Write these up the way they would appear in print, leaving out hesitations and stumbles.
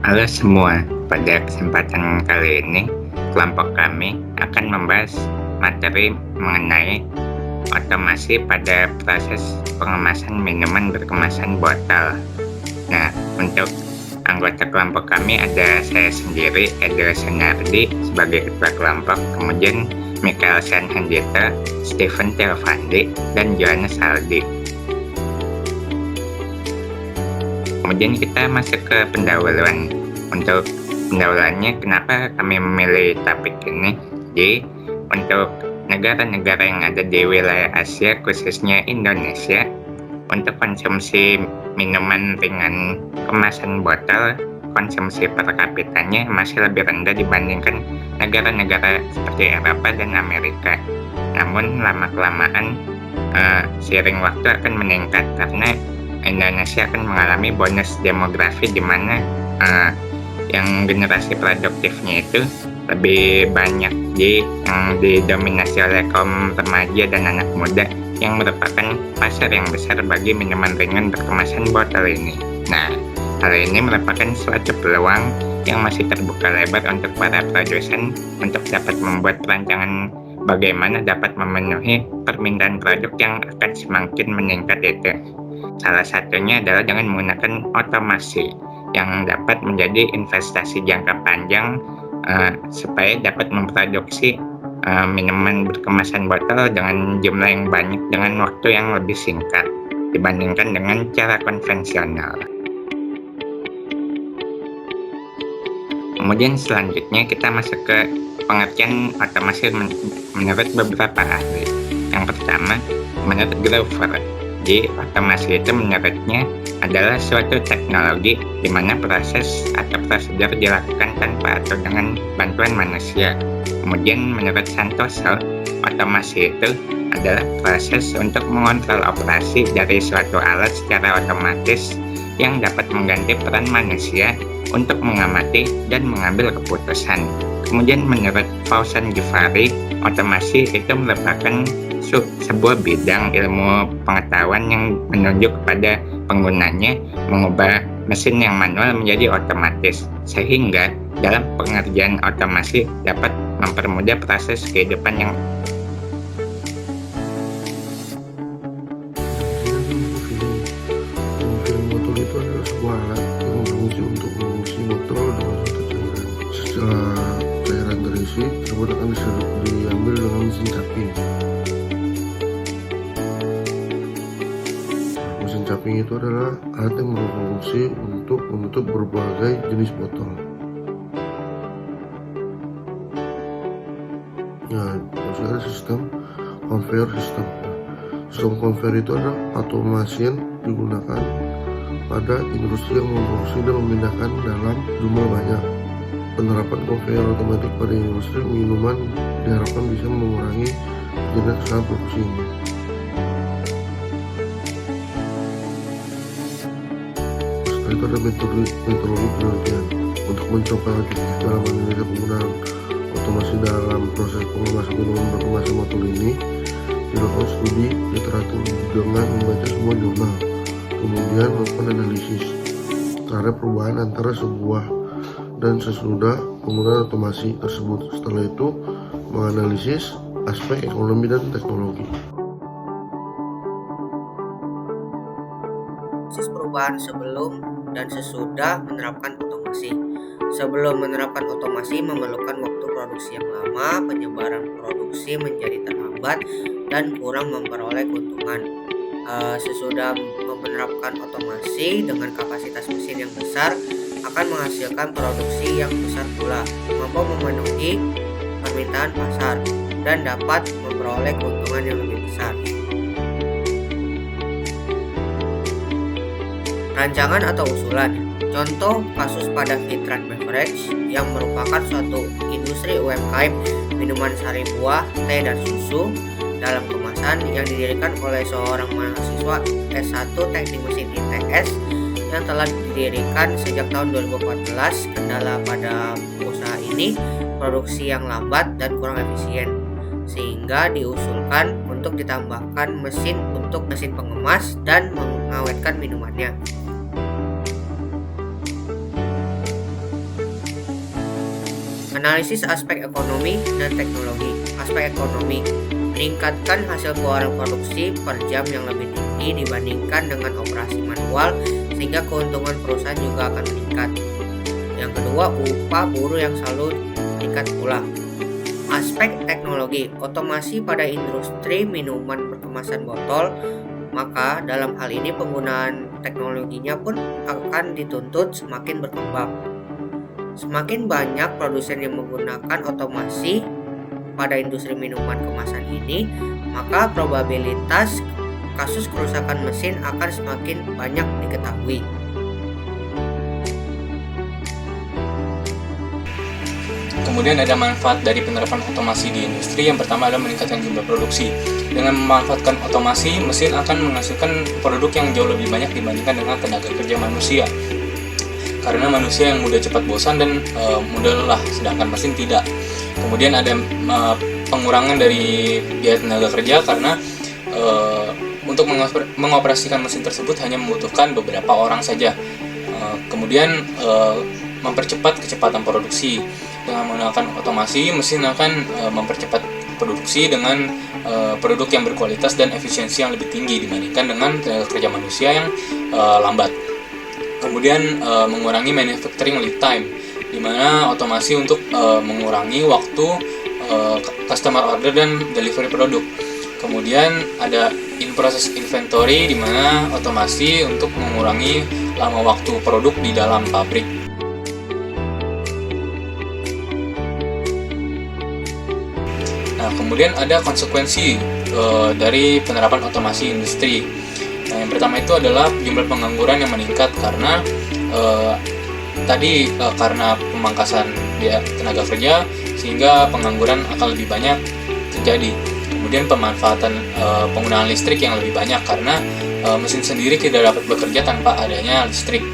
Halo semua, pada kesempatan kali ini kelompok kami akan membahas materi mengenai otomasi pada proses pengemasan minuman berkemasan botol. Nah, untuk anggota kelompok kami ada saya sendiri, Edo Sunardi sebagai ketua kelompok, kemudian Mikael Sanhandita, Stephen Teofandi, dan Johannes Aldi. Kemudian kita masuk ke pendahuluan. Untuk pendahuluannya, kenapa kami memilih topik ini? Jadi, untuk negara-negara yang ada di wilayah Asia, khususnya Indonesia, untuk konsumsi minuman ringan kemasan botol, konsumsi per kapitanya masih lebih rendah dibandingkan negara-negara seperti Eropa dan Amerika. Namun lama-kelamaan seiring waktu akan meningkat karena Indonesia akan mengalami bonus demografi di mana yang generasi produktifnya itu lebih banyak yang didominasi oleh kaum remaja dan anak muda yang merupakan pasar yang besar bagi minuman ringan berkemasan botol ini. Nah, hal ini merupakan suatu peluang yang masih terbuka lebar untuk para produsen untuk dapat membuat perancangan bagaimana dapat memenuhi permintaan produk yang akan semakin meningkat itu. Salah satunya adalah dengan menggunakan otomasi yang dapat menjadi investasi jangka panjang supaya dapat memproduksi minuman berkemasan botol dengan jumlah yang banyak dengan waktu yang lebih singkat dibandingkan dengan cara konvensional. Kemudian selanjutnya kita masuk ke pengertian otomasi menurut beberapa ahli. Yang pertama, menurut Grover, jadi otomasi itu menurutnya adalah suatu teknologi di mana proses atau prosedur dilakukan tanpa atau dengan bantuan manusia. Kemudian menurut Santoso, otomasi itu adalah proses untuk mengontrol operasi dari suatu alat secara otomatis yang dapat mengganti peran manusia untuk mengamati dan mengambil keputusan. Kemudian menurut Fauzan Ghiffari, otomasi itu merupakan sebuah bidang ilmu pengetahuan yang menunjuk kepada penggunanya mengubah mesin yang manual menjadi otomatis, sehingga dalam pengerjaan otomasi dapat mempermudah proses kehidupan yang Botol itu adalah sebuah alat yang berfungsi untuk mengisi botol dengan suatu cairan. Setelah cairan terisi, tersebut akan diambil dengan mesin caping. Mesin caping itu adalah alat yang berfungsi untuk menutup berbagai jenis botol. Nah, terus ada sistem conveyor system. Sistem conveyor itu adalah otomasi yang digunakan pada industri yang memproduksi dan memindahkan dalam jumlah banyak. Penerapan conveyor otomatis pada industri minuman diharapkan bisa mengurangi jenis kesalahan produksi ini. Setelah itu ada metodologi penelitian untuk mencapai objektif dalam menilai penggunaan otomasi dalam proses pengemasan minuman berkemasan botol ini. Dilakukan studi literatur dengan membaca semua jurnal, kemudian melakukan analisis terhadap perubahan antara sebuah dan sesudah penggunaan otomasi tersebut. Setelah itu menganalisis aspek ekonomi dan teknologi. Perubahan sebelum dan sesudah menerapkan otomasi. Sebelum menerapkan otomasi memerlukan waktu produksi yang lama, penyebaran produksi menjadi terhambat dan kurang memperoleh keuntungan. Sesudah menerapkan otomasi dengan kapasitas mesin yang besar akan menghasilkan produksi yang besar pula, mampu memenuhi permintaan pasar dan dapat memperoleh keuntungan yang lebih besar. Rancangan atau usulan. Contoh kasus pada Fitran Beverage yang merupakan suatu industri UMKM minuman sari buah, teh dan susu dalam kemasan yang didirikan oleh seorang mahasiswa S1 Teknik Mesin ITS yang telah didirikan sejak tahun 2014. Kendala pada usaha ini produksi yang lambat dan kurang efisien, sehingga diusulkan untuk ditambahkan mesin untuk mesin pengemas dan mengawetkan minumannya. Analisis aspek ekonomi dan teknologi. Aspek ekonomi meningkatkan hasil keluaran produksi per jam yang lebih tinggi dibandingkan dengan operasi manual, sehingga keuntungan perusahaan juga akan meningkat. Yang kedua, upah buruh yang selalu meningkat pula. Aspek teknologi, otomasi pada industri minuman berkemasan botol, maka dalam hal ini penggunaan teknologinya pun akan dituntut semakin berkembang. Semakin banyak produsen yang menggunakan otomasi pada industri minuman kemasan ini, maka probabilitas kasus kerusakan mesin akan semakin banyak diketahui. Kemudian ada manfaat dari penerapan otomasi di industri. Yang pertama adalah meningkatkan jumlah produksi. Dengan memanfaatkan otomasi, mesin akan menghasilkan produk yang jauh lebih banyak dibandingkan dengan tenaga kerja manusia. Karena manusia yang mudah cepat bosan dan mudah lelah, sedangkan mesin tidak. Kemudian ada pengurangan dari biaya tenaga kerja karena untuk mengoperasikan mesin tersebut hanya membutuhkan beberapa orang saja. Kemudian mempercepat kecepatan produksi. Dengan menggunakan otomasi, mesin akan mempercepat produksi dengan produk yang berkualitas dan efisiensi yang lebih tinggi dibandingkan dengan tenaga kerja manusia yang lambat. Kemudian mengurangi manufacturing lead time, di mana otomasi untuk mengurangi waktu customer order dan delivery produk. Kemudian ada in-process inventory, di mana otomasi untuk mengurangi lama waktu produk di dalam pabrik. Nah, kemudian ada konsekuensi dari penerapan otomasi industri. Nah, yang pertama itu adalah jumlah pengangguran yang meningkat karena karena pemangkasan tenaga kerja, sehingga pengangguran akan lebih banyak terjadi. Kemudian pemanfaatan penggunaan listrik yang lebih banyak karena mesin sendiri tidak dapat bekerja tanpa adanya listrik,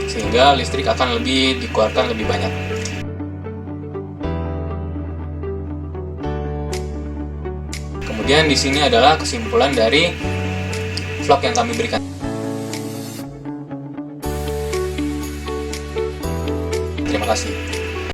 sehingga listrik akan dikeluarkan lebih banyak. Kemudian di sini adalah kesimpulan dari vlog yang kami berikan. Terima kasih.